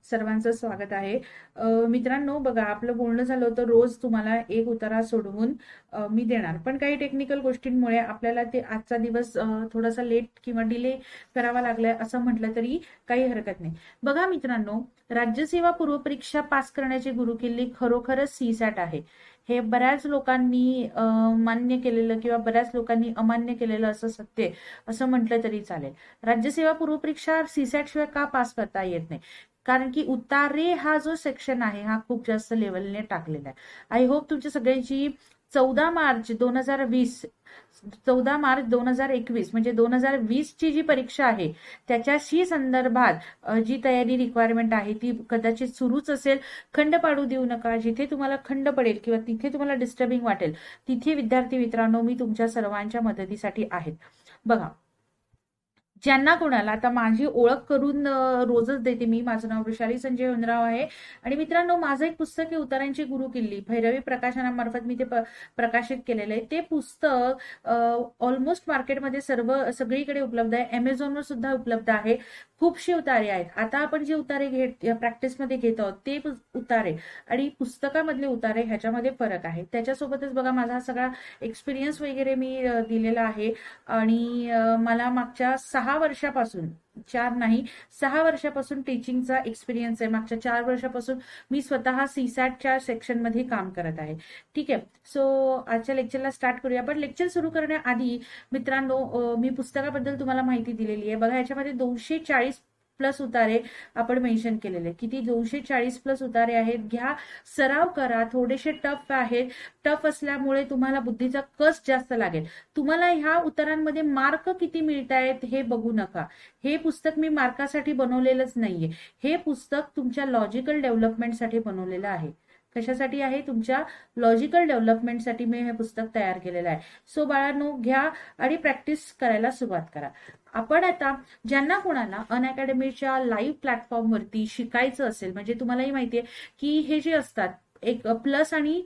सर्वांचं स्वागत आहे. मित्रांनो बघा, आपलं बोलणं झालं होतं रोज तुम्हाला एक उतारा सोडवून मी देणार, पण काही टेक्निकल गोष्टींमुळे आपल्याला ते आजचा दिवस थोडासा लेट किंवा डिले करावा लागलाय असं म्हटलं तरी काही हरकत नाही. बघा मित्रांनो, राज्यसेवा पूर्वपरीक्षा पास करण्याची गुरुकिल्ली खरोखरच सीसॅट आहे. हे बऱ्याच लोकांनी मान्य केलेलं किंवा बऱ्याच लोकांनी अमान्य केलेलं असं सत्य आहे, असं म्हटलं तरी चालेल. राज्यसेवा पूर्वपरीक्षा सीसॅट शिवाय का पास करता येत नाही? कारण की उतारे हा जो सेक्शन आहे हा खूप जास्त लेवलने टाकलेला आहे. आय होप तुमच्या सगळ्यांची 14 मार्च 2020 14 मार्च 2021 म्हणजे 2020 ची जी परीक्षा आहे त्याच्याशी संदर्भात जी तयारी रिक्वायरमेंट आहे ती कदाचित सुरूच असेल. खंड पाडू देऊ नका. जिथे तुम्हाला खंड पडेल किंवा तिथे तुम्हाला डिस्टर्बिंग वाटेल तिथे विद्यार्थी मित्रांनो मी तुमच्या सर्वांच्या मदतीसाठी आहे. बघा, ज्यांना कोणाला आता माझी ओळख करून रोजच देते मी. माझं नाव वृषाली संजय वनराव आहे आणि मित्रांनो माझं एक पुस्तक आहे उतारांची गुरुकिल्ली, भैरवी प्रकाशनामार्फत मी ते प्रकाशित केलेलं आहे. ते पुस्तक ऑलमोस्ट मार्केटमध्ये सगळीकडे उपलब्ध आहे. अमेझॉनवर सुद्धा उपलब्ध आहे. खूपशे उतारे आहेत. आता आपण जे उतारे प्रॅक्टिसमध्ये घेत आहोत ते उतारे आणि पुस्तकामधले उतारे ह्याच्यामध्ये फरक आहे. त्याच्यासोबतच बघा माझा सगळा एक्सपिरियन्स वगैरे मी दिलेला आहे आणि मला मागच्या 6 वर्षापासून 4 नाही 6 वर्षापासून टीचिंगचा एक्सपिरियन्स आहे. मागच्या 4 वर्षापासून मी स्वतः सीसॅटच्या सेक्शनमध्ये काम करत आहे. ठीक आहे, सो आजच्या लेक्चरला स्टार्ट करूया. पण लेक्चर सुरू करण्याआधी मित्रांनो मी पुस्तकाबद्दल तुम्हाला माहिती दिलेली आहे. बघा, याच्यामध्ये 240 प्लस उतारे आपण मेन्शन केलेले. किती? 240 प्लस उतारे आहेत. घ्या, सराव करा. थोडेसे टफ आहेत. टफ असल्यामुळे तुम्हाला बुद्धीचा कस जास्त लागेल. तुम्हाला ह्या उतारांमध्ये मार्क किती मिळत आहेत हे बघू नका. हे पुस्तक मी मार्कासाठी बनवलेलंच नाहीये. हे पुस्तक तुमच्या लॉजिकल डेव्हलपमेंटसाठी बनवलेलं आहे. कशासाठी आहे? तुमच्या लॉजिकल डेव्हलपमेंटसाठी मी हे पुस्तक तयार केलेलं आहे. सो बाळांनो, घ्या आणि प्रॅक्टिस करायला सुरुवात करा. आपण आता ज्यांना कोणाला अनअकॅडमीच्या लाईव्ह प्लॅटफॉर्मवरती शिकायचं असेल, म्हणजे तुम्हालाही माहितीये की हे जे असतात एक प्लस आणि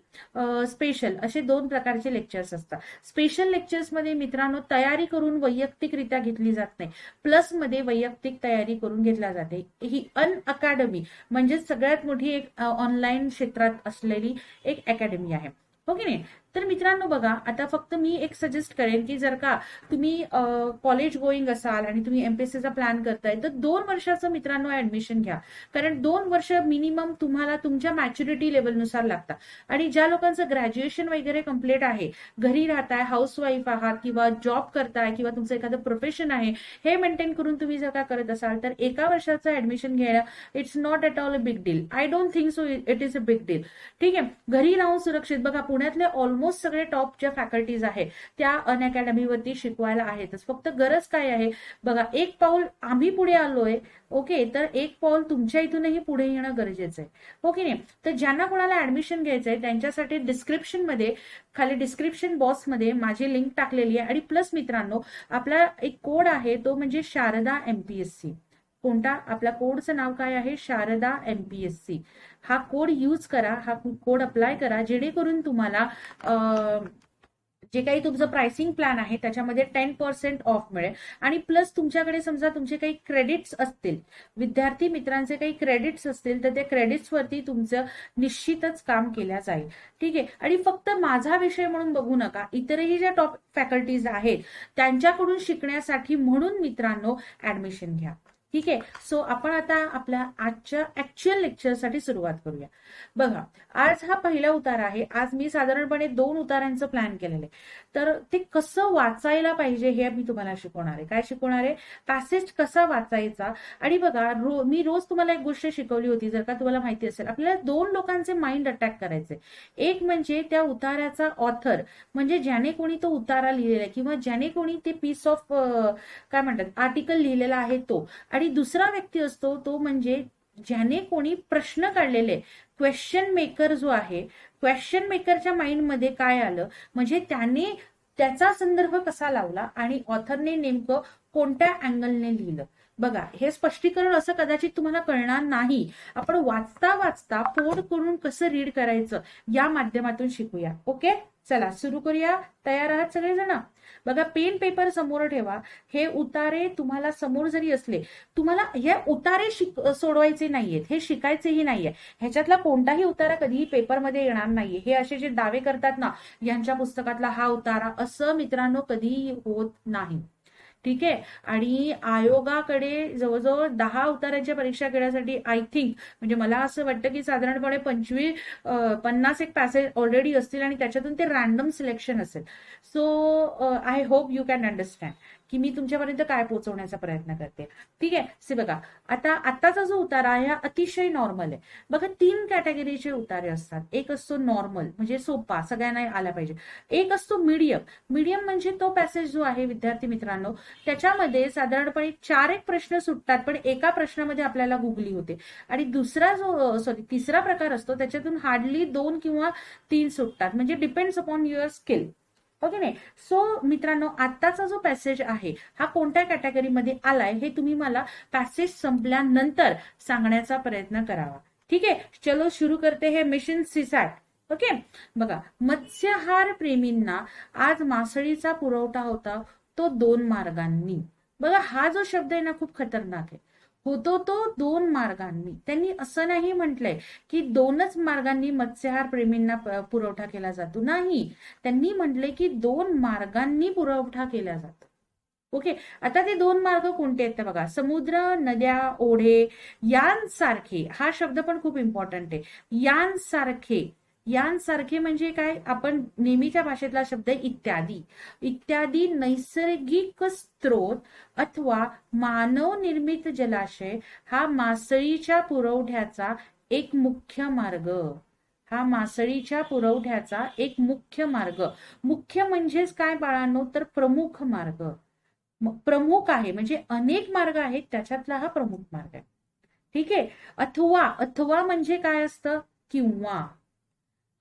स्पेशल असे 2 प्रकारचे लेक्चर्स असतात. स्पेशल लेक्चर्समध्ये मित्रांनो तयारी करून वैयक्तिकरित्या घेतली जात नाही. प्लस मध्ये वैयक्तिक तयारी करून घेतल्या जाते. ही अनअकॅडमी म्हणजे सगळ्यात मोठी एक ऑनलाईन क्षेत्रात असलेली एक अकॅडमी आहे, हो की नाही? तर मित्रांनो बघा, आता फक्त मी एक सजेस्ट करेन की जर का तुम्ही कॉलेज गोईंग असाल आणि तुम्ही एमपीएससीचा प्लॅन करताय तर 2 वर्षाचं मित्रांनो ऍडमिशन घ्या. कारण 2 वर्ष मिनिमम तुम्हाला तुमच्या मॅच्युरिटी लेवलनुसार लागतात. आणि ज्या लोकांचं ग्रॅज्युएशन वगैरे कम्प्लीट आहे, घरी राहताय, हाऊसवाईफ आहात किंवा जॉब करताय किंवा तुमचं एखादं प्रोफेशन आहे, हे मेंटेन करून तुम्ही जर का करत असाल तर 1 वर्षाचं ऍडमिशन घ्यायला it's not at all a big deal. I don't think so it is a big deal. ठीक आहे, घरी राहून सुरक्षित. बघा, पुण्यातले ऑलमोस्ट सगळे टॉप ज्या फॅकल्टीज आहेत त्या अनअकॅडमीवरती शिकवायला आहेतच. फक्त गरज काय आहे बघा, एक पाऊल आम्ही पुढे आलोय, ओके, तर एक पाऊल तुमच्या इथूनही पुढे येणं गरजेचं आहे, हो की नाही? तर ज्यांना कोणाला ऍडमिशन घ्यायचंय त्यांच्यासाठी खाली डिस्क्रिप्शन बॉक्समध्ये माझी लिंक टाकलेली आहे. आणि प्लस मित्रांनो आपला एक कोड आहे तो म्हणजे शारदा एमपीएससी. कोणता? आपल्या कोडचं नाव काय आहे? शारदा एमपीएससी. हा कोड यूज करा, हा कोड अप्लाय करा, जेणेकरून तुम्हाला जे काही तुमचं प्राइसिंग प्लॅन आहे त्याच्यामध्ये 10% ऑफ मिळेल. आणि प्लस तुमच्याकडे समजा तुमचे काही क्रेडिट्स असतील, विद्यार्थी मित्रांचे काही क्रेडिट्स असतील तर त्या क्रेडिट्सवरती तुमचं निश्चितच काम केल्या जाईल. ठीक आहे, आणि फक्त माझा विषय म्हणून बघू नका, इतरही ज्या टॉप फॅकल्टीज आहेत त्यांच्याकडून शिकण्यासाठी म्हणून मित्रांनो ऍडमिशन घ्या. ठीक आहे, सो आपण आता आपल्या आजच्या ऍक्च्युअल लेक्चरसाठी सुरुवात करूया. बघा, आज हा पहिला उतार आहे. आज मी साधारणपणे 2 उतारांचं प्लॅन केलेलं आहे. तर ते कसं वाचायला पाहिजे हे मी तुम्हाला शिकवणार आहे. काय शिकवणार आहे? पॅसेज कसा वाचायचा. आणि बघा, मी रोज तुम्हाला एक गोष्ट शिकवली होती, जर का तुम्हाला माहिती असेल, आपल्याला 2 लोकांचे माइंड अटॅक करायचे. एक म्हणजे त्या उताराचा ऑथर, म्हणजे ज्याने कोणी तो उतारा लिहिलेला आहे किंवा ज्याने कोणी ते पीस ऑफ काय म्हणतात आर्टिकल लिहिलेला आहे तो. आणि दुसरा व्यक्ती असतो तो म्हणजे ज्याने कोणी प्रश्न काढलेले, क्वेश्चन मेकर जो आहे. क्वेश्चन मेकरच्या माइंडमध्ये काय आलं, म्हणजे त्याने त्याचा संदर्भ कसा लावला आणि ऑथरने नेमकं कोणत्या अँगलने लिहिलं. बघा, हे स्पष्टीकरण असं कदाचित तुम्हाला कळणार नाही. आपण वाचता वाचता पोट करून कसं रीड करायचं या माध्यमातून शिकूया. ओके, चला सुरू करूया. तयार आहात सगळेजण? बघा, पेन पेपर समोर ठेवा. हे उतारे तुम्हाला समोर जरी असले, तुम्हाला हे उतारे सोडवायचे नाहीयेत, हे शिकायचेही नाहीये. ह्याच्यातला कोणताही उतारा कधीही पेपरमध्ये येणार नाहीये. हे असे जे दावे करतात ना, यांच्या पुस्तकातला हा उतारा, असं मित्रांनो कधीही होत नाही. ठीक आहे. आणि आयोगाकडे जवळजवळ 10 उतार्याच्या परीक्षा घेण्यासाठी आय थिंक, म्हणजे मला असं वाटतं की साधारणपणे 50 एक पॅसेज ऑलरेडी असतील आणि त्याच्यातून ते रॅन्डम सिलेक्शन असेल. So I hope you can understand की मी तुमच्यापर्यंत काय पोहोचवण्याचा प्रयत्न करते. ठीक आहे. से बघा, आताचा जो उतारा आहे हा अतिशय नॉर्मल आहे. बघा, 3 कॅटेगरीचे उतारे असतात. एक असतो नॉर्मल, म्हणजे सोपा, सगळ्यांना आला पाहिजे. एक असतो मीडियम. मीडियम म्हणजे तो पॅसेज जो आहे विद्यार्थी मित्रांनो, त्याच्यामध्ये साधारणपणे 4 एक प्रश्न सुटतात, पण एका प्रश्नामध्ये आपल्याला गुगली होते. आणि तिसरा प्रकार असतो, त्याच्यातून हार्डली 2 किंवा 3 सुटतात, म्हणजे depends upon your skill. Okay नाही. सो मित्रांनो, आत्ताचा जो पॅसेज आहे हा कोणत्या कॅटेगरीमध्ये आलाय हे तुम्ही मला पॅसेज संपल्यानंतर सांगण्याचा प्रयत्न करावा. ठीक आहे. चलो सुरू करते हे मिशन सीसॅट. ओके. बघा, मत्स्यहार प्रेमींना आज मासळीचा पुरवठा होता तो 2 मार्गांनी. बघा, हा जो शब्द आहे ना खूप खतरनाक आहे. होतो तो 2 मार्गांनी. त्यांनी असं नाही म्हटलंय की 2च मार्गांनी मत्स्यहार प्रेमींना पुरवठा केला जातो. नाही, त्यांनी म्हटलंय की 2 मार्गांनी पुरवठा केला जातो. ओके. आता ते 2 मार्ग कोणते आहेत ते बघा. समुद्र, नद्या, ओढे यांसारखे. हा शब्द पण खूप इम्पॉर्टंट आहे. यांसारखे म्हणजे काय? आपण नेहमीच्या भाषेतला शब्द आहे इत्यादी. इत्यादी नैसर्गिक स्त्रोत अथवा मानव निर्मित जलाशय हा मासळीच्या पुरवठ्याचा एक मुख्य मार्ग. हा मासळीच्या पुरवठ्याचा एक मुख्य मार्ग. मुख्य म्हणजेच काय बाळांनो, तर प्रमुख मार्ग. प्रमुख आहे म्हणजे अनेक मार्ग आहेत, त्याच्यातला हा प्रमुख मार्ग आहे. ठीक आहे. अथवा म्हणजे काय असतं? किंवा.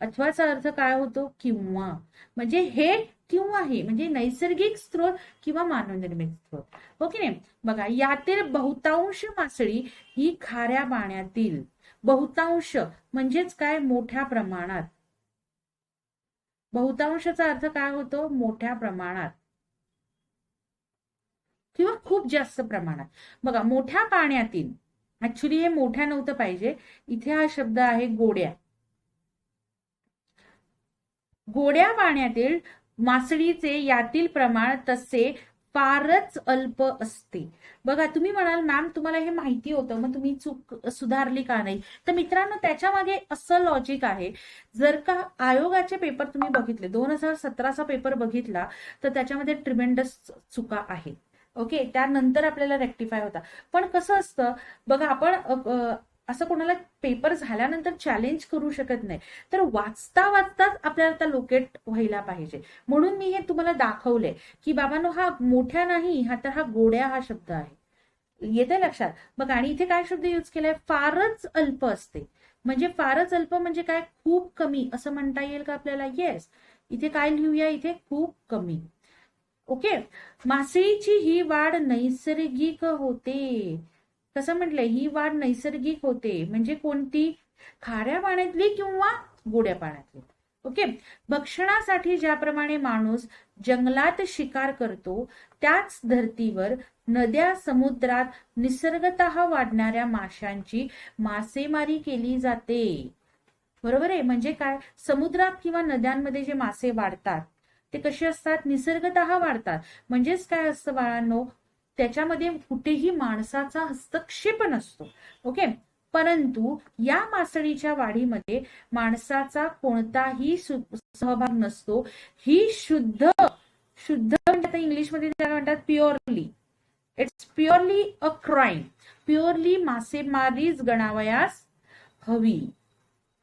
अथवाचा अर्थ काय होतो? किंवा. म्हणजे हे किंवा हे, म्हणजे नैसर्गिक स्त्रोत किंवा मानवनिर्मित स्त्रोत. ओके नाही. बघा, यातील बहुतांश मासळी ही खाऱ्या पाण्यातील. बहुतांश म्हणजेच काय? मोठ्या प्रमाणात. बहुतांशचा अर्थ काय होतो? मोठ्या प्रमाणात किंवा खूप जास्त प्रमाणात. बघा, मोठ्या पाण्यातील, ऍक्च्युली हे मोठ्या नव्हतं पाहिजे, इथे हा शब्द आहे गोड्या. गोड्या पाण्यातील मासळीचे यातील प्रमाण तसे फारच अल्प असते. बघा, तुम्ही म्हणाल मॅम तुम्हाला हे माहिती होतं, मग तुम्ही चूक सुधारली का नाही? तर मित्रांनो, त्याच्या मागे असं लॉजिक आहे. जर का आयोगाचे पेपर तुम्ही बघितले, 2017चा पेपर बघितला, तर त्याच्यामध्ये ट्रिमेंडस चुका आहेत. ओके. त्यानंतर आपल्याला रेक्टिफाय होता. पण कसं असतं बघा, आपण असं कोणाला पेपर झाल्यानंतर चॅलेंज करू शकत नाही. तर वाचताच आपल्याला आता लोकेट व्हायला पाहिजे. म्हणून मी हे तुम्हाला दाखवलंय की बाबांनो, हा मोठ्या नाही, हा गोड्या हा शब्द आहे. येते लक्षात? बघा, आणि इथे काय शब्द यूज केलाय? फारच अल्प असते. म्हणजे फारच अल्प म्हणजे काय? खूप कमी असं म्हणता येईल का आपल्याला? येस. इथे काय लिहूया? इथे खूप कमी. ओके. मासळीची ही वाढ नैसर्गिक होते. कसं म्हटलंय? ही वाढ नैसर्गिक होते. म्हणजे कोणती? खाऱ्या पाण्यातली किंवा गोड्या पाण्यातली. ओके. भक्षणासाठी ज्याप्रमाणे माणूस जंगलात शिकार करतो, त्याच धर्तीवर नद्या, समुद्रात निसर्गतः वाढणाऱ्या माशांची मासेमारी केली जाते. बरोबर आहे. म्हणजे काय? समुद्रात किंवा नद्यांमध्ये जे मासे वाढतात ते कसे असतात? निसर्गतः वाढतात. म्हणजेच काय असतं बाळांनो, त्याच्यामध्ये कुठेही माणसाचा हस्तक्षेप नसतो. ओके. परंतु या मासळीच्या वाढीमध्ये माणसाचा कोणताही सहभाग नसतो. ही शुद्ध म्हणजे आता इंग्लिशमध्ये त्याला म्हणतात purely. It's purely a crime. Purely मासेमारीच गणावयास हवी.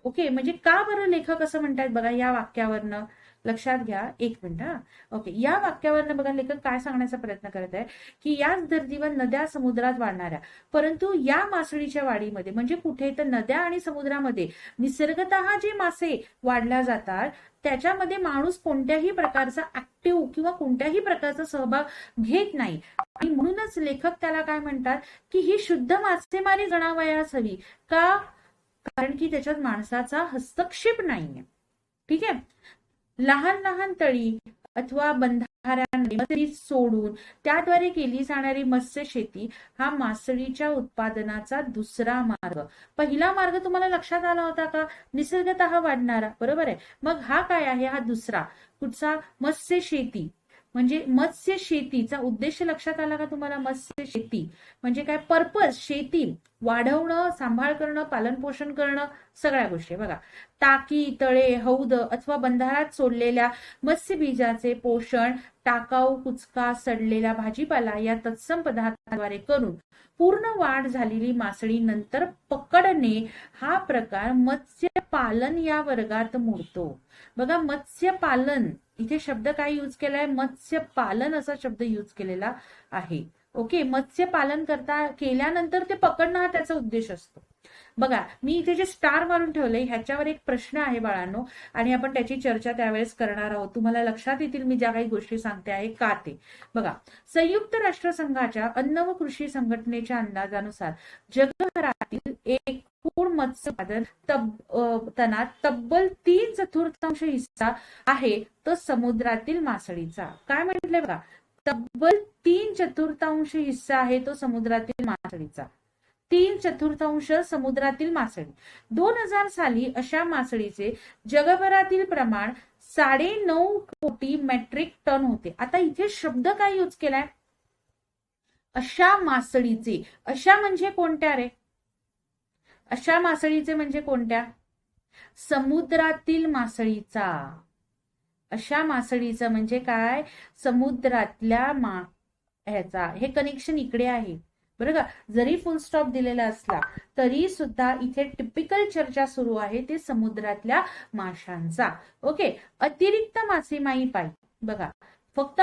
ओके. म्हणजे का बरं लेखक असं म्हणतात बघा या वाक्यावरनं? लक्षात घ्या, एक मिनिट हा. ओके. या वाक्यावरनं बघा लेखक काय सांगण्याचा प्रयत्न करत आहे की याच धर्तीवर नद्या, समुद्रात वाढणाऱ्या, परंतु या मासळीच्या वाढीमध्ये म्हणजे कुठे? तर नद्या आणि समुद्रामध्ये निसर्गतः जे मासे वाढल्या जातात त्याच्यामध्ये माणूस कोणत्याही प्रकारचा ऍक्टिव्ह किंवा कोणत्याही प्रकारचा सहभाग घेत नाही. आणि म्हणूनच लेखक त्याला काय म्हणतात की ही शुद्ध मासेमारी गणावयास हवी. का? कारण की त्याच्यात माणसाचा हस्तक्षेप नाहीये. ठीक आहे. लहान लहान तळी अथवा बंधाऱ्यांमध्ये मत्स्य सोडून त्याद्वारे केली जाणारी मत्स्य शेती हा मासळीच्या उत्पादनाचा दुसरा मार्ग. पहिला मार्ग तुम्हाला लक्षात आला होता का? निसर्गतः वाढणारा, बरोबर आहे. मग हा काय आहे? हा दुसरा. कुठचा? मत्स्य शेती. म्हणजे मत्स्य शेतीचा उद्देश लक्षात आला का तुम्हाला? मत्स्य शेती म्हणजे काय? पर्पज शेती वाढवणं, सांभाळ करणं, पालन पोषण करणं, सगळ्या गोष्टी. बघा, टाकी, तळे, हौद अथवा बंधारात सोडलेल्या मत्स्य बीजाचे पोषण टाकाऊ, कुचका, सडलेला भाजीपाला या तत्सम पदार्थाद्वारे करून पूर्ण वाढ झालेली मासळी नंतर पकडणे हा प्रकार मत्स्यपालन या वर्गात मोडतो. बघा, मत्स्यपालन इथे शब्द काय यूज केलाय? मत्स्यपालन असा शब्द यूज केलेला आहे. ओके, मत्स्यपालन केल्यानंतर ते पकडणं हा त्याचा उद्देश असतो. बघा, मी इथे जे स्टार मारून ठेवलंय ह्याच्यावर एक प्रश्न आहे बाळांनो, आणि आपण त्याची चर्चा त्यावेळेस करणार आहोत. तुम्हाला लक्षात येतील मी ज्या काही गोष्टी सांगते आहे का ते. बघा, संयुक्त राष्ट्रसंघाच्या अन्न व कृषी संघटनेच्या अंदाजानुसार जगभरातील एकूण मत्स्योत्पादन तनात तब्बल 3/4 हिस्सा आहे तो समुद्रातील मासळीचा. काय म्हटलंय बघा? तब्बल 3/4 हिस्सा आहे तो समुद्रातील मासळीचा. 3/4 समुद्रातील मासळी. 2000 साली अशा मासळीचे जगभरातील प्रमाण 9.5 कोटी मेट्रिक टन होते. आता इथे शब्द काय यूज केलाय? अशा मासळीचे. अशा म्हणजे कोणत्या रे? अशा मासळीचे म्हणजे कोणत्या? समुद्रातील मासळीचा. अशा मासळीचं म्हणजे काय? समुद्रातल्या ह्याचा. हे कनेक्शन इकडे आहे बरं का. जरी फुल स्टॉप दिलेला असला तरी सुद्धा इथे टिपिकल चर्चा सुरू आहे ते समुद्रातल्या माशांचा. ओके, अतिरिक्त मासेमारी पायी. बघा, फक्त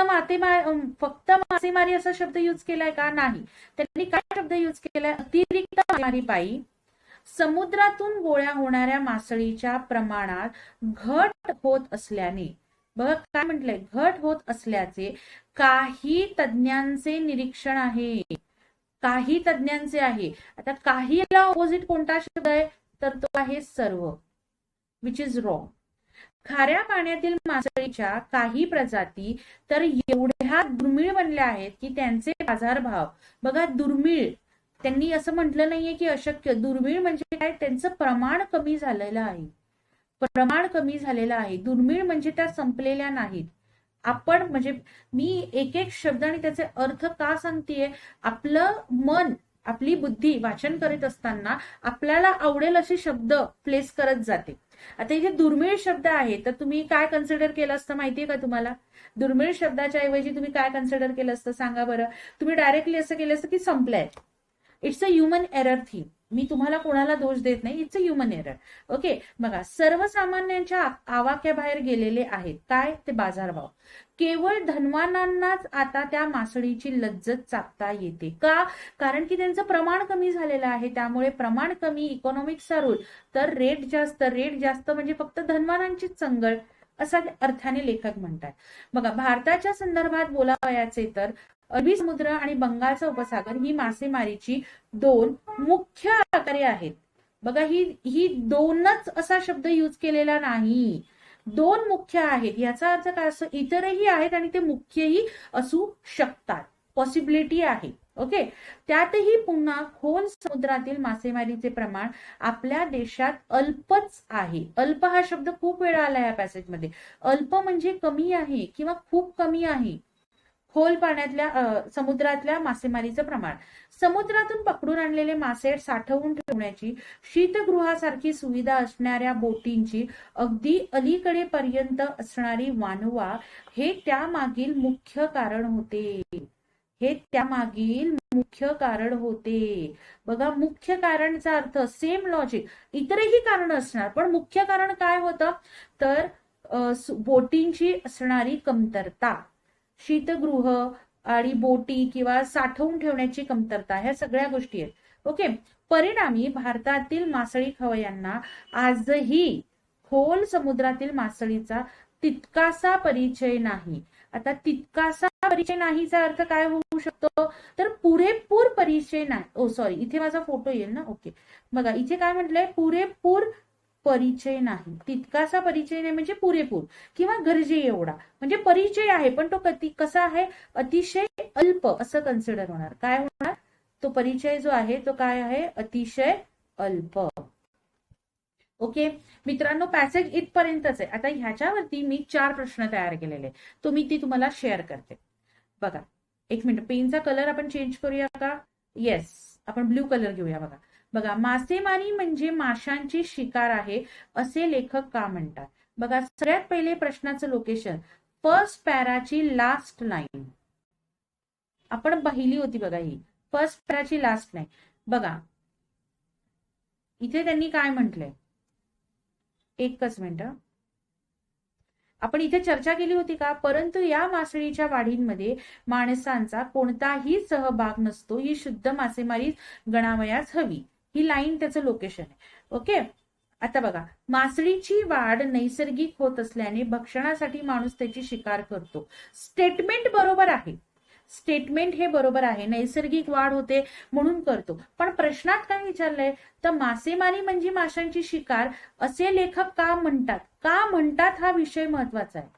मासेमारी असा शब्द यूज केलाय का? नाही. त्यांनी काय शब्द यूज केलाय? अतिरिक्त मासेमारी पायी समुद्रातून गोळ्या होणाऱ्या मासळीच्या प्रमाणात घट होत असल्याने. बघा काय म्हटलंय? घट होत असल्याचे काही तज्ञांचे निरीक्षण आहे. काही तज्ञांचे आहे. आता काहीला ऑपोजिट कोणता शब्द आहे? तर तो आहे सर्व, विच इज रॉंग. खाऱ्या पाण्यातील मासळीच्या काही प्रजाती तर एवढ्या दुर्मिळ बनल्या आहेत की त्यांचे बाजारभाव. बघा, दुर्मिळ. त्यांनी असं म्हटलं नाहीये की अशक्य. दुर्मिळ म्हणजे काय? त्यांचं प्रमाण कमी झालेलं आहे. प्रमाण कमी झालेलं आहे. दुर्मिळ म्हणजे त्या संपलेल्या नाहीत. आपण म्हणजे मी एक एक शब्द आणि त्याचे अर्थ का सांगतेय? आपलं मन, आपली बुद्धी वाचन करीत असताना आपल्याला आवडेल असे शब्द प्लेस करत जाते. आता इथे दुर्मिळ शब्द आहे तर तुम्ही काय कन्सिडर केलं असतं माहितीये का तुम्हाला? दुर्मिळ शब्दाच्या ऐवजी तुम्ही काय कन्सिडर केलं असतं सांगा बरं? तुम्ही डायरेक्टली असं केलं असतं की संपलंय. It's a human error thing. मी तुम्हाला कोणाला दोष देत नाही. It's a human error. Okay, बघा, सर्वसामान्यांच्या आवाक्याबाहेर गेलेले आहेत. काय? ते बाजारभाव. केवळ धनवानांनाच आता त्या मासळीची लज्जत चाखता येते. का? कारण की त्यांचं प्रमाण कमी झालेलं आहे. त्यामुळे प्रमाण कमी, इकॉनॉमिक्सचा रूल, तर रेट जास्त. रेट जास्त म्हणजे फक्त धनवानांचीच चंगळ असा अर्थाने लेखक म्हणतात. बघा, भारताच्या संदर्भात बोलावयाचे तर अरबी समुद्र आणि बंगालचा उपसागर ही मासेमारीची 2 मुख्य आकारे आहेत. बघा, ही दोनच असा शब्द यूज केलेला नाही. 2 मुख्य आहेत. याचा अर्थ काय असं? इतरही आहेत आणि ते मुख्यही असू शकतात. पॉसिबिलिटी आहे. ओके, त्यातही पुन्हा खोल समुद्रातील मासेमारीचे प्रमाण आपल्या देशात अल्पच आहे. अल्प हा शब्द खूप वेळा आला या पॅसेजमध्ये. अल्प म्हणजे कमी आहे किंवा खूप कमी आहे. खोल पाण्यातल्या समुद्रातल्या मासेमारीचं प्रमाण. समुद्रातून पकडून आणलेले मासे साठवून ठेवण्याची शीतगृहासारखी सुविधा असणाऱ्या बोटींची अगदी अलीकडे पर्यंत असणारी वानवा हे त्यामागील मुख्य कारण होते. हे त्यामागील मुख्य कारण होते. बघा, मुख्य कारणचा अर्थ सेम लॉजिक. इतरही कारण असणार पण मुख्य कारण काय होतं? तर बोटींची असणारी कमतरता. शीतगृह आणि बोटी किंवा साठवून ठेवण्याची कमतरता, ह्या सगळ्या गोष्टी आहेत. ओके, परिणामी भारतातील मासळी खवय्यांना आजही खोल समुद्रातील मासळीचा तितकासा परिचय नाही. आता तितकासा परिचय नाहीचा अर्थ काय होऊ शकतो? तर पुरेपूर परिचय नाही. ओ सॉरी, इथे माझा फोटो येईल ना. ओके, बघा इथे काय म्हटलंय? पुरेपूर परिचय नाही, तितकासा परिचय नाही म्हणजे पुरेपूर किंवा गरजे एवढा, म्हणजे परिचय आहे पण तो कसा आहे, अतिशय अल्प असं कन्सिडर होणार. काय होणार, तो परिचय जो आहे तो काय आहे, अतिशय अल्प. ओके मित्रांनो, पॅसेज इथपर्यंतच आहे. आता ह्याच्यावरती मी 4 प्रश्न तयार केलेले, तो मी ती तुम्हाला शेअर करते. बघा, एक मिनिट, पेनचा कलर आपण चेंज करूया का? येस, आपण ब्ल्यू कलर घेऊया. बघा बघा, मासेमारी म्हणजे माशांची शिकार आहे असे लेखक का म्हणतात? बघा, सगळ्यात पहिले प्रश्नाचं लोकेशन, फर्स्ट पॅराची लास्ट लाईन आपण पाहिली होती. बघा, ही फर्स्ट पॅराची लास्ट लाईन. बघा इथे त्यांनी काय म्हटलंय, एकच मिनिट, आपण इथे चर्चा केली होती का? परंतु या मासळीच्या वाढींमध्ये माणसांचा कोणताही सहभाग नसतो, ही शुद्ध मासेमारी गणावयास हवी. ही लाईन त्याचं लोकेशन आहे. ओके, आता बघा, मासळीची वाढ नैसर्गिक होत असल्याने भक्षणासाठी माणूस त्याची शिकार करतो. स्टेटमेंट बरोबर आहे, स्टेटमेंट हे बरोबर आहे, नैसर्गिक वाढ होते म्हणून करतो. पण प्रश्नात काय विचारलंय, तर मासेमारी म्हणजे माशांची शिकार असे लेखक का म्हणतात? का म्हणतात हा विषय महत्वाचा आहे.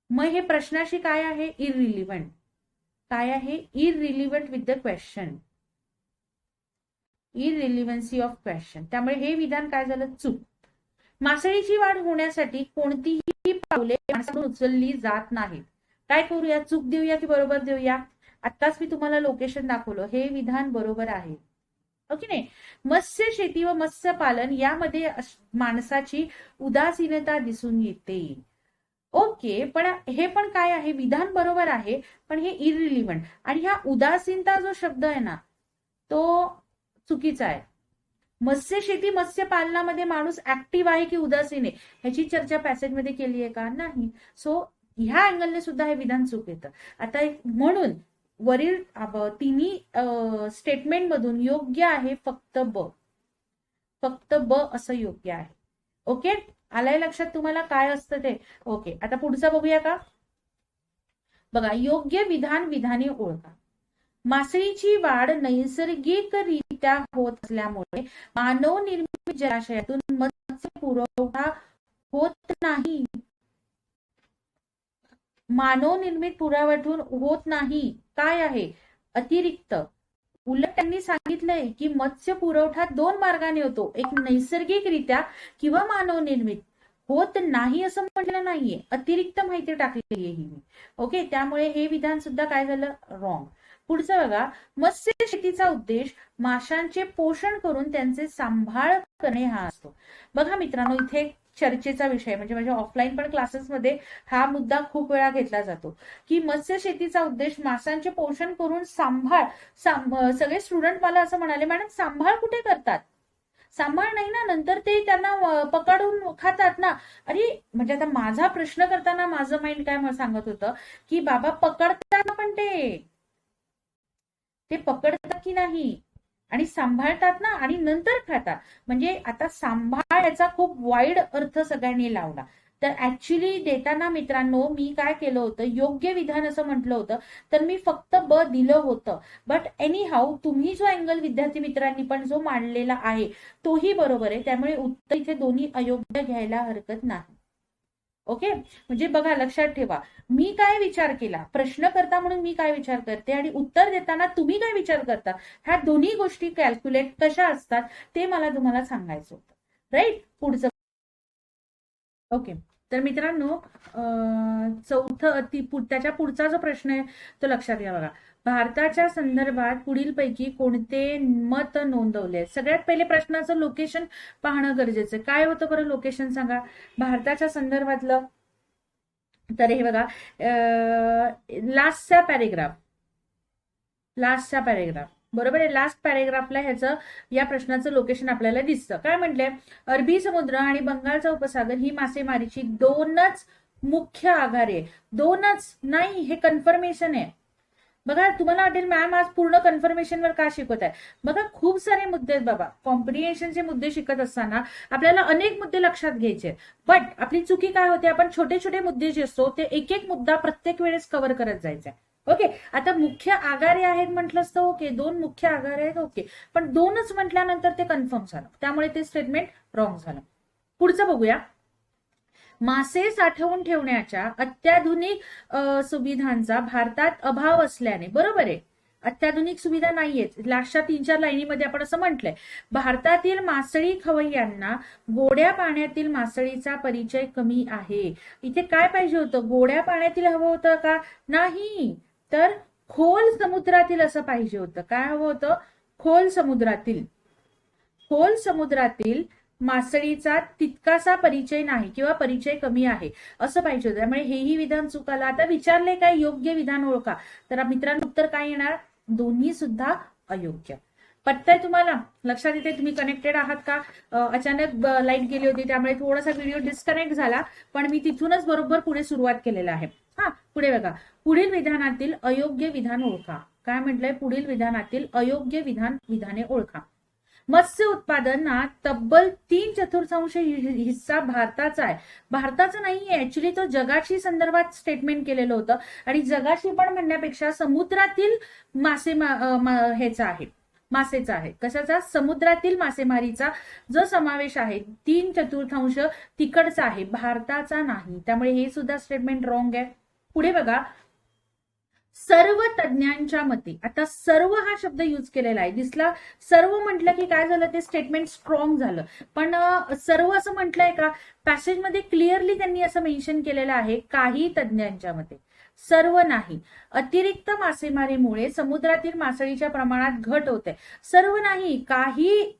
मग हे प्रश्नाशी काय आहे, इररिलिव्हंट. काय आहे, irrelevant with the question, irrelevancy of question. त्यामुळे हे विधान काय झालं, चूक. मासळीची वाढ होण्यासाठी कोणतीही पावले माणसाकडून उचलली जात नाहीत. काय करूया, चूक देऊया की बरोबर देऊया? आत्ताच मी तुम्हाला लोकेशन दाखवलं, हे विधान बरोबर आहे. ओके नाही. मत्स्य शेती व मत्स्य पालन यामध्ये माणसाची उदासीनता दिसून येते. ओके, पण हे पण काय आहे, विधान बरोबर आहे पण हे इररिलिव्हंट. आणि ह्या उदासीनता जो शब्द आहे ना, तो चुकीचा आहे. मत्स्य शेती मत्स्य पालनामध्ये माणूस ऍक्टिव्ह आहे की उदासीन आहे ह्याची चर्चा पॅसेजमध्ये केली आहे का? नाही. सो ह्या अँगलने सुद्धा हे विधान चूक येतं. आता म्हणून वरील तिन्ही स्टेटमेंट मधून योग्य आहे फक्त ब, फक्त ब असं योग्य आहे. ओके, आलंय लक्षात तुम्हाला काय असतं ते? ओके, आता पुढचा बघूया का? बघा, योग्य विधान विधाने ओळखा. मासळीची वाढ नैसर्गिकरित्या होत असल्यामुळे मानव निर्मित जलाशयातून मत्स्य पुरवठा होत नाही. मानव निर्मित पुराव्यातून होत नाही. काय आहे, अतिरिक्त. उलट त्यांनी सांगितलंय की मत्स्य पुरवठा 2 मार्गाने होतो, एक नैसर्गिकरित्या किंवा मानव निर्मित. होत नाही असं म्हटलं नाहीये, अतिरिक्त माहिती टाकलेली आहे ही. ओके, त्यामुळे हे विधान सुद्धा काय झालं, रॉंग. पुढचं बघा, मत्स्य शेतीचा उद्देश माशांचे पोषण करून त्यांचे सांभाळ करणे हा असतो. बघा मित्रांनो, इथे चर्चेचा विषय म्हणजे माझ्या ऑफलाईन पण क्लासेसमध्ये हा मुद्दा खूप वेळा घेतला जातो की मत्स्य शेतीचा उद्देश माशांचे पोषण करून सांभाळ. सगळे स्टुडंट मला असं म्हणाले, मॅडम सांभाळ कुठे करतात? सांभाळ नाही ना, नंतर ते त्यांना पकडून खातात ना. अरे म्हणजे आता माझा प्रश्न करताना माझं माइंड काय सांगत होतं की बाबा पकडतात पण ते पकडतात की नाही आणि सांभाळतात ना आणि नंतर खातात. म्हणजे आता सांभाळ याचा खूप वाईड अर्थ सगळ्यांनी लावला. तर ऍक्च्युली देताना मित्रांनो मी काय केलं होतं, योग्य विधान असं म्हटलं होतं तर मी फक्त ब दिलं होतं. बट एनी हाऊ तुम्ही जो अँगल विद्यार्थी मित्रांनी पण जो मांडलेला आहे तोही बरोबर आहे. त्यामुळे उत्तर इथे दोन्ही अयोग्य घ्यायला हरकत नाही. ओके, म्हणजे बघा लक्षात ठेवा, मी काय विचार केला, प्रश्न करता म्हणून मी काय विचार करते आणि उत्तर देताना तुम्ही काय विचार करता, ह्या दोन्ही गोष्टी कॅल्क्युलेट कशा असतात ते मला तुम्हाला सांगायचं होतं. राईट, पुढचं. ओके, तर मित्रांनो त्याच्या पुढचा जो प्रश्न आहे तो लक्षात घ्या. बघा, भारताच्या संदर्भात पुढीलपैकी कोणते मत नोंदवले? सगळ्यात पहिले प्रश्नाचं लोकेशन पाहणं गरजेचं. काय होतं बरं लोकेशन सांगा भारताच्या संदर्भातलं? तर हे बघा, लास्टचा पॅरेग्राफ बरोबर आहे. लास्ट पॅरेग्राफला ह्याचं या प्रश्नाचं लोकेशन आपल्याला दिसतं. काय म्हटलंय, अरबी समुद्र आणि बंगालचा उपसागर ही मासेमारीची 2च मुख्य आघारे. 2च नाही, हे कन्फर्मेशन आहे. बघा तुम्हाला वाटेल मॅम आज पूर्ण कन्फर्मेशनवर का शिकवत आहे. बघा खूप सारे मुद्दे आहेत बाबा. कॉम्प्रिहेन्शनचे मुद्दे शिकत असताना आपल्याला अनेक मुद्दे लक्षात घ्यायचे. बट आपली चुकी काय होते, आपण छोटे छोटे मुद्दे जे असतो ते एक एक मुद्दा प्रत्येक वेळेस कव्हर करत जायचा. ओके, आता मुख्य आघारे आहेत म्हटलं असतं, ओके 2 मुख्य आघारे आहेत, ओके, पण 2च म्हटल्यानंतर ते कन्फर्म झालं, त्यामुळे ते स्टेटमेंट रॉंग झालं. पुढचं बघूया. मासे साठवून ठेवण्याच्या अत्याधुनिक सुविधांचा भारतात अभाव असल्याने, बरोबर आहे, अत्याधुनिक सुविधा नाहीयेत. लास्टच्या 3-4 लाईनीमध्ये आपण असं म्हटलंय, भारतातील मासळी खवय्यांना गोड्या पाण्यातील मासळीचा परिचय कमी आहे. इथे काय पाहिजे होतं? गोड्या पाण्यातील हवं होतं का? नाही, तर खोल समुद्रातील असं पाहिजे होतं. काय हवं होतं? खोल समुद्रातील. खोल समुद्रातील मासळीचा तितकासा परिचय नाही किंवा परिचय कमी आहे असं पाहिजे होतं. त्यामुळे हेही विधान चुकालं. आता विचारले काय? योग्य विधान ओळखा. तर मित्रांनो उत्तर काय येणार? दोन्ही सुद्धा अयोग्य. पटतंय तुम्हाला? लक्षात येते? तुम्ही कनेक्टेड आहात का? अचानक लाईट गेली होती त्यामुळे थोडासा व्हिडिओ डिस्कनेक्ट झाला, पण मी तिथूनच बरोबर पुढे सुरुवात केलेला आहे. पुढे बघा. पुढील विधानातील अयोग्य विधान ओळखा. काय म्हटलंय? पुढील विधानातील अयोग्य विधाने ओळखा. मत्स्य उत्पादनात तब्बल 3/4 हिस्सा भारताचा आहे. भारताचा नाहीये, ऍक्च्युली तो जगाशी संदर्भात स्टेटमेंट केलेलं होतं. आणि जगाशी पण म्हणण्यापेक्षा समुद्रातील ह्याचा आहे, मासेचा आहे. कशाचा? समुद्रातील मासेमारीचा जो समावेश आहे 3/4 तिकडचा आहे, भारताचा नाही. त्यामुळे हे सुद्धा स्टेटमेंट रॉंग आहे. पुढे बघा. सर्व तज्ञांच्या मते. आता सर्व हा शब्द यूज केलेला आहे. दिसला? सर्व म्हटलं की काय झालं? ते स्टेटमेंट स्ट्रॉंग झालं. पण सर्व असं म्हटलंय का? पॅसेजमध्ये क्लिअरली त्यांनी असं मेन्शन केलेलं आहे, काही तज्ञांच्या मते, सर्व नाही. अतिरिक्त मासेमारीमुळे समुद्रातील मासळीच्या प्रमाणात घट होते. सर्व नाही, काही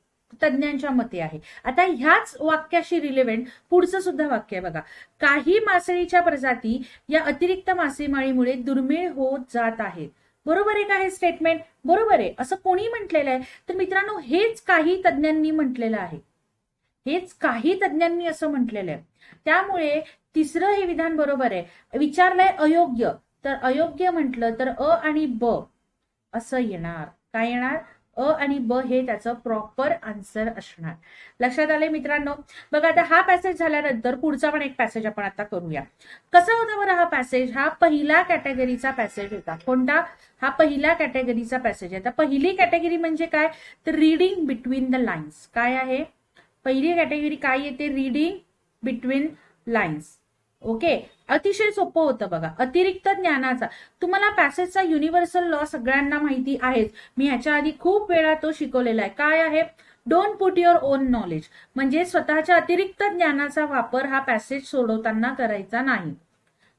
तज्ञांच्या मते आहे. आता ह्याच वाक्याशी रिलेव्हंट पुढचं सुद्धा वाक्य आहे बघा. काही मासळीच्या प्रजाती या अतिरिक्त मासेमारीमुळे दुर्मिळ होत जात आहेत. बरोबर आहे का हे स्टेटमेंट? बरोबर आहे. असं कोणी म्हटलेलं आहे? तर मित्रांनो हेच काही तज्ञांनी म्हटलेलं आहे. हेच काही तज्ञांनी असं म्हटलेलं आहे. त्यामुळे तिसरं हे विधान बरोबर आहे. विचारलंय अयोग्य, तर अयोग्य म्हटलं तर अ आणि ब असं येणार. काय येणार? अ आणि ब हे त्याचं प्रॉपर आन्सर असणार. लक्षात आले मित्रांनो? बघा आता हा पॅसेज झाल्यानंतर पुढचा पण एक पॅसेज आपण आता करूया. कसा होता बरं हा पॅसेज? हा पहिला कॅटेगरीचा पॅसेज होता. कोणता? हा पहिला कॅटेगरीचा पॅसेज आहे. आता पहिली कॅटेगरी म्हणजे काय? तर रीडिंग बिटवीन द लाईन्स. काय आहे पहिली कॅटेगरी? काय येते? Reading between lines. ओके, अतिशय सोपं होतं बघा. अतिरिक्त ज्ञानाचा, तुम्हाला पॅसेजचा युनिव्हर्सल लॉ सगळ्यांना माहिती आहेच. मी ह्याच्या आधी खूप वेळा तो शिकवलेला आहे. काय आहे? Don't put your on knowledge. म्हणजे स्वतःच्या अतिरिक्त ज्ञानाचा वापर हा पॅसेज सोडवताना करायचा नाही.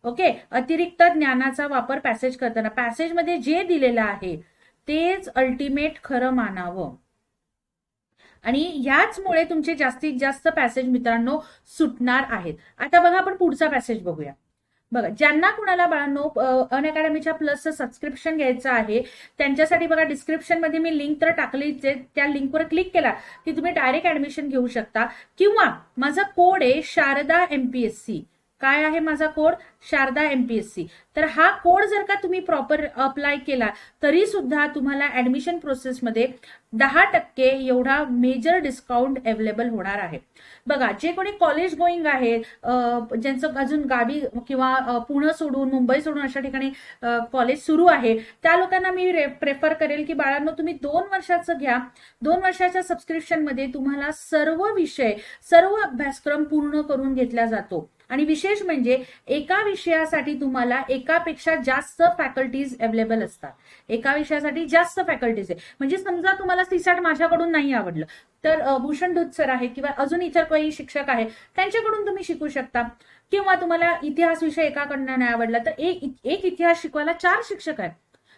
ओके, अतिरिक्त ज्ञानाचा वापर पॅसेज करताना पॅसेजमध्ये जे दिलेलं आहे तेच अल्टिमेट खरं मानावं. आणि याचमुळे तुमचे जास्तीत जास्त पॅसेज मित्रांनो सुटणार आहेत. आता बघा आपण पुढचा पॅसेज बघूया. बघा, ज्यांना कुणाला बाळांनो अनअकॅडमीच्या प्लसचं सबस्क्रिप्शन घ्यायचं आहे त्यांच्यासाठी बघा डिस्क्रिप्शन मध्ये मी लिंक तर टाकलीच आहे. त्या लिंकवर क्लिक केला की तुम्ही डायरेक्ट ऍडमिशन घेऊ शकता. किंवा माझा कोड आहे शारदा MPSC. काय आहे माझा कोड? शारदा MPSC. तर हा कोड जर का तुम्ही प्रॉपर अप्लाय केला तरी सुद्धा तुम्हाला ऍडमिशन प्रोसेसमध्ये 10% एवढा मेजर डिस्काउंट अवेलेबल होणार आहे. बघा, जे कोणी कॉलेज गोईंग आहे, ज्यांचं अजून गावी किंवा पुणे सोडून मुंबई सोडून अशा ठिकाणी कॉलेज सुरू आहे, त्या लोकांना मी प्रेफर करेल की बाळांनो तुम्ही 2 वर्षाचं घ्या. 2 वर्षाच्या सबस्क्रिप्शन मध्ये तुम्हाला सर्व विषय, सर्व अभ्यासक्रम पूर्ण करून घेतला जातो. आणि विशेष म्हणजे एका विषयासाठी तुम्हाला एकापेक्षा जास्त फॅकल्टीज अवेलेबल असतात. एका विषयासाठी जास्त फॅकल्टीज आहे. म्हणजे समजा तुम्हाला सीसॅट माझ्याकडून नाही आवडलं तर भूषण दूत सर आहे किंवा अजून इतर काही शिक्षक आहे त्यांच्याकडून तुम्ही शिकू शकता. किंवा तुम्हाला इतिहास विषय एकाकडनं नाही आवडला तर एक इतिहास शिकवायला 4 शिक्षक आहेत.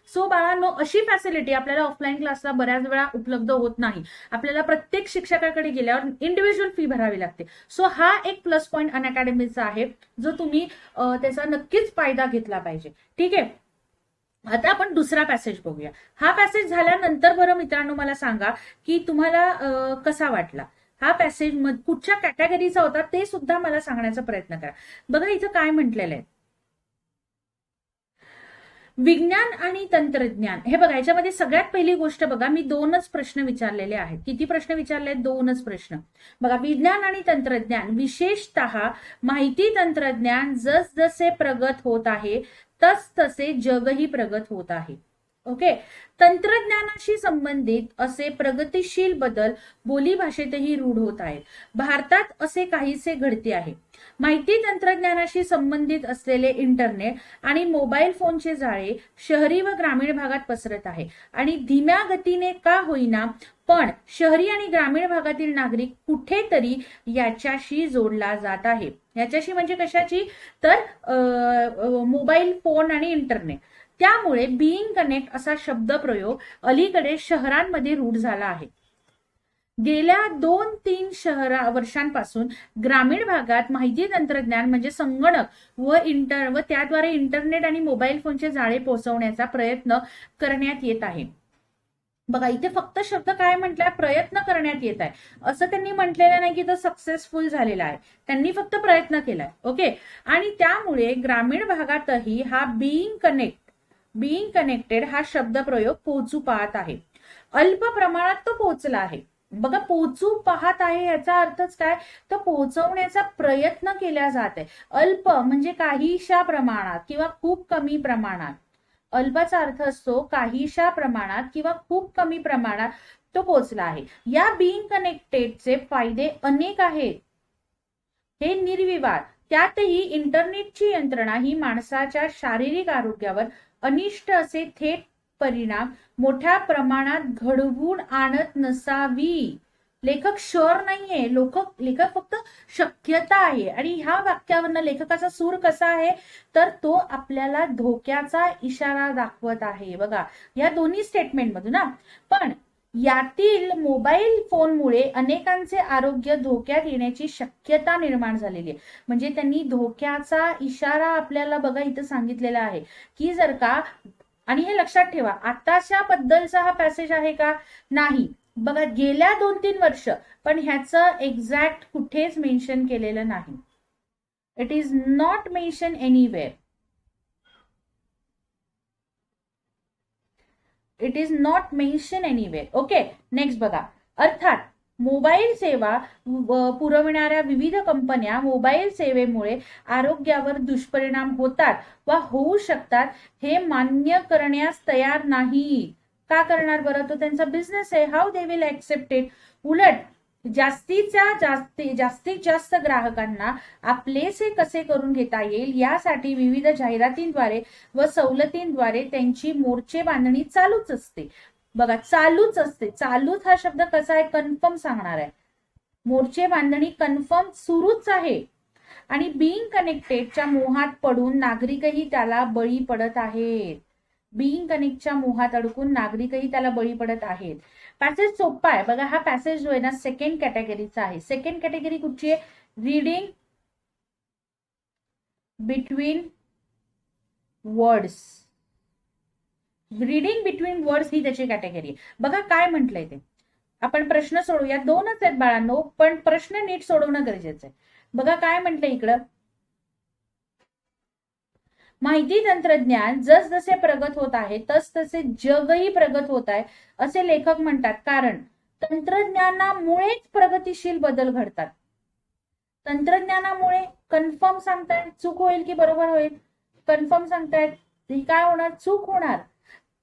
सो बाळांनो अशी फॅसिलिटी आपल्याला ऑफलाईन क्लासला बऱ्याच वेळा उपलब्ध होत नाही. आपल्याला प्रत्येक शिक्षकाकडे गेल्यावर इंडिव्हिज्युअल फी भरावी लागते. सो हा एक प्लस पॉईंट अनअकॅडमीचा आहे जो तुम्ही त्याचा नक्कीच फायदा घेतला पाहिजे. ठीक आहे, आता आपण दुसरा पॅसेज बघूया. हा पॅसेज झाल्यानंतर बरं मित्रांनो मला सांगा की तुम्हाला कसा वाटला हा पॅसेज. कुठच्या कॅटेगरीचा होता ते सुद्धा मला सांगण्याचा प्रयत्न करा. बघा इथं काय म्हटलेलं आहे, विज्ञान आणि तंत्रज्ञान. हे बघा, याच्यामध्ये सगळ्यात पहिली गोष्ट बघा, मी 2च प्रश्न विचारलेले आहेत. किती प्रश्न विचारले? 2च प्रश्न. बघा, विज्ञान आणि तंत्रज्ञान, विशेषतः माहिती तंत्रज्ञान जसजसे प्रगत होत आहे तसतसे जगही प्रगत होत आहे. ओके. तंत्रज्ञानाशी संबंधित असे प्रगतिशील बदल बोलीभाषेतही रूढ होत आहेत. भारतात असे काहीसे घडते आहे. माहिती तंत्रज्ञानाशी संबंधित असलेले इंटरनेट आणि मोबाईल फोनचे जाळे शहरी व ग्रामीण भागात पसरत आहे आणि धीम्या गतीने का होईना पण शहरी आणि ग्रामीण भागातील नागरिक कुठेतरी याच्याशी जोडला जात आहे. याच्याशी म्हणजे कशाची, तर मोबाईल फोन आणि इंटरनेट. त्यामुळे बीइंग कनेक्ट असा शब्दप्रयोग अलीकडे शहरांमध्ये रूढ झाला आहे. गेल्या 2-3 वर्षांपासून ग्रामीण भागात माहिती तंत्रज्ञान म्हणजे संगणक व त्याद्वारे इंटरनेट आणि मोबाईल फोनचे जाळे पोहोचवण्याचा प्रयत्न करण्यात येत आहे. बघा इथे फक्त शब्द काय म्हटलाय, प्रयत्न करण्यात येत आहे, असं त्यांनी म्हटलेलं नाही की तो सक्सेसफुल झालेला आहे. त्यांनी फक्त प्रयत्न केलाय. ओके. आणि त्यामुळे ग्रामीण भागातही हा बीइंग कनेक्टेड हा शब्दप्रयोग पोहोचू पाहत आहे. अल्प प्रमाणात तो पोहोचला आहे. बघा पोहोचू पाहत आहे याचा अर्थच काय, तर पोहोचवण्याचा प्रयत्न केला जात आहे. अल्प म्हणजे काहीशा प्रमाणात किंवा खूप कमी प्रमाणात. अल्पाचा अर्थ असतो काहीशा प्रमाणात किंवा खूप कमी प्रमाणात तो पोहोचला आहे. या बीइंग कनेक्टेडचे फायदे अनेक आहेत, हे निर्विवाद. त्यातही इंटरनेटची यंत्रणा ही माणसाच्या शारीरिक आरोग्यावर अनिष्ट असे थेट परिणाम मोठ्या प्रमाणात घडवून आणत नसावी. लेखक शुअर नाहीये, लेखक फक्त शक्यता आहे. आणि ह्या वाक्यावरनं लेखकाचा सूर कसा आहे, तर तो आपल्याला धोक्याचा इशारा दाखवत आहे. बघा या दोन्ही स्टेटमेंटमधून ना. पण यातील मोबाईल फोनमुळे अनेकांचे आरोग्य धोक्यात येण्याची शक्यता निर्माण झालेली आहे. म्हणजे त्यांनी धोक्याचा इशारा आपल्याला बघा इथं सांगितलेला आहे की जर का, आणि हे लक्षात ठेवा आताच्या बद्दलचा हा पॅसेज आहे का, नाही. बघा गेल्या 2-3 वर्ष, पण ह्याचं एक्झॅक्ट कुठेच मेन्शन केलेलं नाही. It is not mention anywhere. It is not mention anywhere. Okay. Next बघा. अर्थात मोबाईल सेवा पुरविणाऱ्या विविध कंपन्या मोबाईल सेवेमुळे आरोग्यावर दुष्परिणाम होतात वा होऊ शकतात हे मान्य करण्यास तयार नाही. का करणार बरं, तो त्यांचा बिझनेस आहे. How they will accept it. उलट जास्तीत जास्त ग्राहकांना आपलेसे कसे करून घेता येईल यासाठी विविध जाहिरातींद्वारे व सवलतींद्वारे त्यांची मोर्चे बांधणी चालूच असते. बघा चालूच असते. चालूच हा शब्द कसा आहे, कन्फर्म सांगणार आहे. मोर्चे बांधणी कन्फर्म सुरूच आहे. आणि बीइंग कनेक्टेडच्या मोहात पडून नागरिकही त्याला बळी पडत आहेत. बीइंग कनेक्टच्या मोहात अडकून नागरिकही त्याला बळी पडत आहेत. पॅसेज सोपा आहे. बघा हा पॅसेज जो आहे ना सेकंड कॅटेगरीचा आहे. सेकंड कॅटेगरी कुठची आहे, reading between words. Reading between words ही त्याची कॅटेगरी आहे. बघा काय म्हटलंय ते, आपण प्रश्न सोडूया. 2च आहेत बाळांनो, पण प्रश्न नीट सोडवणं गरजेचं आहे. बघा काय म्हटलंय इकडं, माहिती तंत्रज्ञान जसजसे प्रगत होत आहे तसतसे जगही प्रगत होत आहे असे लेखक म्हणतात. कारण तंत्रज्ञानामुळेच प्रगतिशील बदल घडतात. तंत्रज्ञानामुळे कन्फर्म सांगतायत, चूक होईल की बरोबर होईल, कन्फर्म सांगतायत, काय होणार, चूक होणार.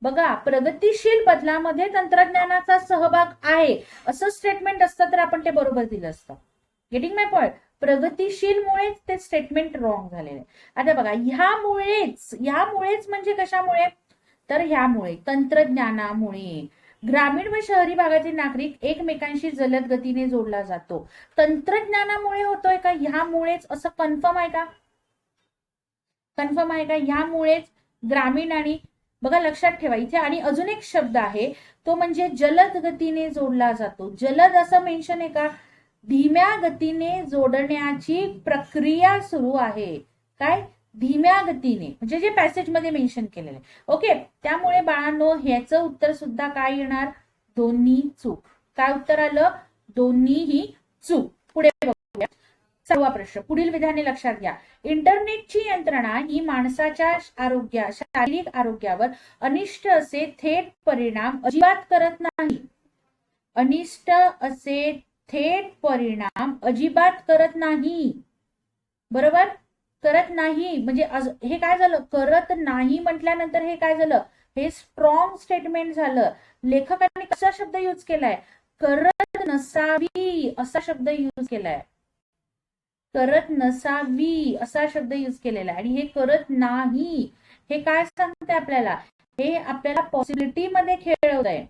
बघा प्रगतिशील बदलामध्ये तंत्रज्ञानाचा सहभाग आहे असं स्टेटमेंट असतं तर आपण ते बरोबर दिलं असतं. गेटिंग माय पॉइंट. प्रगतिशीलमुळेच ते स्टेटमेंट रॉंग झालेलं आहे. आता बघा ह्यामुळेच म्हणजे कशामुळे, तर ह्यामुळे तंत्रज्ञानामुळे ग्रामीण व शहरी भागातील नागरिक एकमेकांशी जलद गतीने जोडला जातो. तंत्रज्ञानामुळे होतोय का, ह्यामुळेच असं कन्फर्म आहे का, कन्फर्म आहे का, ह्यामुळेच ग्रामीण आणि, बघा लक्षात ठेवा इथे आणि अजून एक शब्द आहे तो म्हणजे जलद गतीने जोडला जातो. जलद असं मेन्शन आहे का, धीम्या गतीने जोडण्याची प्रक्रिया सुरू आहे. काय, धीम्या गतीने, म्हणजे जे पॅसेज मध्ये मेन्शन केलेलं आहे. ओके. त्यामुळे बाळांनो ह्याचं उत्तर सुद्धा काय येणार, दोन्ही चूक. काय उत्तर आलं, दोन्हीही चूक. पुढे बघूया 6वा प्रश्न. पुढील विधाने लक्षात घ्या. इंटरनेटची यंत्रणा ही माणसाच्या शारीरिक आरोग्यावर अनिष्ट असे थेट परिणाम अजिबात करत नाही. अनिष्ट असे थेट परिणाम अजिबात करत नाही. बरोबर, करत नाही म्हणजे हे काय झालं, करत नाही म्हटल्यानंतर हे काय झालं, हे स्ट्रॉंग स्टेटमेंट झालं. लेखकांनी कसा शब्द यूज केलाय? करत नसावी असा शब्द यूज केलाय. करत नसावी असा शब्द यूज केलेला आहे. आणि हे करत नाही हे काय सांगते आपल्याला? हे आपल्याला पॉसिबिलिटी मध्ये खेळवत आहे.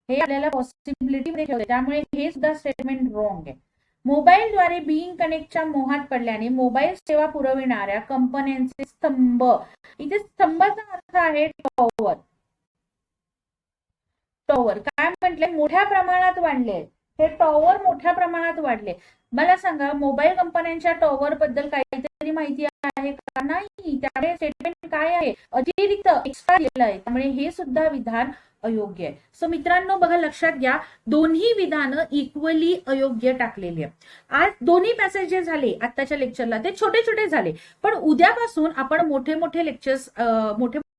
हे आपल्याला पॉसिबिलिटी मध्ये खेळवत आहे. त्यामुळे हे सुद्धा स्टेटमेंट रॉंग आहे. मोबाईलद्वारे बिईंग कनेक्टच्या मोहात पडल्याने मोबाईल सेवा पुरविणाऱ्या कंपन्यांचे स्तंभ, इथे स्तंभाचा अर्थ आहे टॉवर. टॉवर काय म्हटले? मोठ्या प्रमाणात वाढले. हे टॉवर मोठ्या प्रमाणात वाढले. मला सांगा, मोबाईल कंपन्यांच्या टॉवर बद्दल काहीतरी माहिती आहे का? नाही. त्यामुळे स्टेटमेंट काय आहे? अतिरिक्त एक्स्ट्रा दिलेलं आहे. त्यामुळे हे सुद्धा विधान अयोग्य आहे. सो मित्रांनो बघा, लक्षात घ्या, दोन्ही विधानं इक्वली अयोग्य टाकलेली आहे. आज दोन्ही पॅसेज जे झाले आताच्या लेक्चरला ते छोटे छोटे झाले, पण उद्यापासून आपण मोठे मोठे लेक्चर्स, मोठे